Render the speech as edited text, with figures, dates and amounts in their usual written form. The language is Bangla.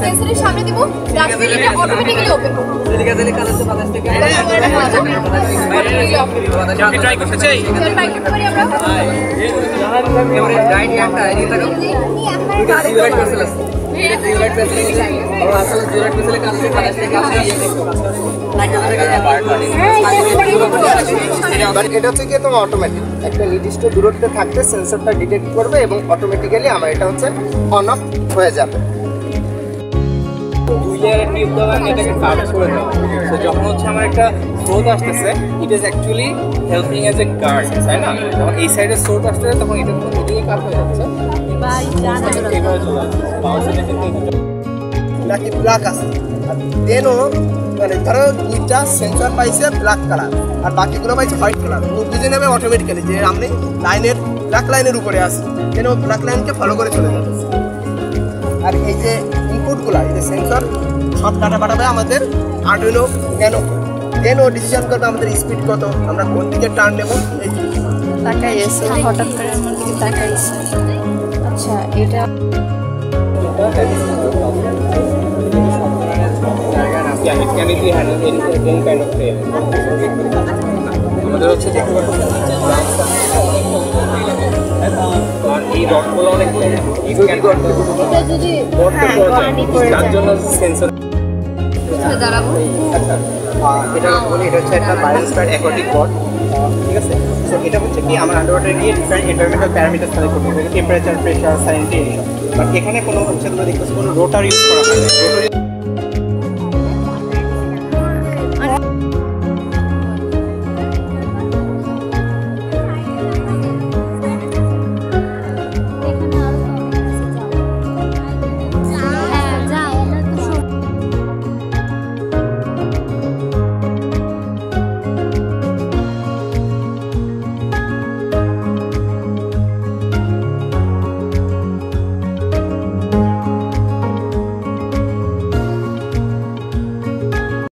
সেন্সরের সামনে দিব, ডাস্টবিনটা অটোমেটিক্যালি ওপেন হবে। ঠিক আছে, কাজ আছে 50 টাকা। আমি ট্রাই করতে চাই। ট্রাই করতে পারি আমরা। এবারে গাইড একটা আইডি থাকো। জিরাইট করছিলাম। জিরাইট করছিলাম। আর আসলে জিরাইট করলে কাজ আছে 50 টাকা আপনি ইয়ে দেখো। এটা হচ্ছে কি তোমার অটোমেটিক একটা নির্দিষ্ট দূরত্বে থাকতে সেন্সরটা ডিটেক্ট করবে এবং অটোমেটিক্যালি আমার এটা হচ্ছে অন অফ হয়ে যাবে। যখন হচ্ছে আমার একটা স্রোত আসতেছে it is actually helping as a guard, তাই না? যখন এই সাইডে স্রোত আসতেছে তখন এটা কিন্তু এদিকে কাজ হয়ে যাচ্ছে নাকি ব্ল্যাক আছে। আর দেনও মানে ধরো দুইটা সেন্সর পাইছে ব্ল্যাক কালার আর বাকিগুলো পাইছে হোয়াইট কালার, বুঝে নেবে অটোমেটিক্যালি যে আমি লাইনের ব্ল্যাক লাইনের উপরে আসি, কেন ব্ল্যাক লাইনকে ফলো করে চলে যাবে। আর এই যে ইনপুটগুলো এই যে সেন্সর সব ডাটা পাঠাবে আমাদের আর্ডুইনো ন্যানো ডিসিশন করবে আমাদের স্পিড কত, আমরা কোন দিকে টার্ন নেব। এই তাকাই এসে হঠাৎ করে আমার দিকে তাকাই এসে। আচ্ছা এটা আমাদের হচ্ছে দেখতে পাচ্ছি এই রডগুলো অনেক যার জন্য সেন্সর দাঁড়াবো। আচ্ছা এটা বলি এটা হচ্ছে একটা বায়োস্ফিয়ার অ্যাকোয়াটিক বট, ঠিক আছে? সো এটা হচ্ছে কি আমার আন্ডারওয়াটারে গিয়ে ডিফারেন্ট এনভায়রনমেন্টাল প্যারামিটার কালেক্ট করতে হবে, টেম্পারেচার, প্রেশার, স্যালিনিটি। বাট এখানে কোনো হচ্ছে তোমরা দেখতেছো কোনো রোটার ইউজ করা হয় না।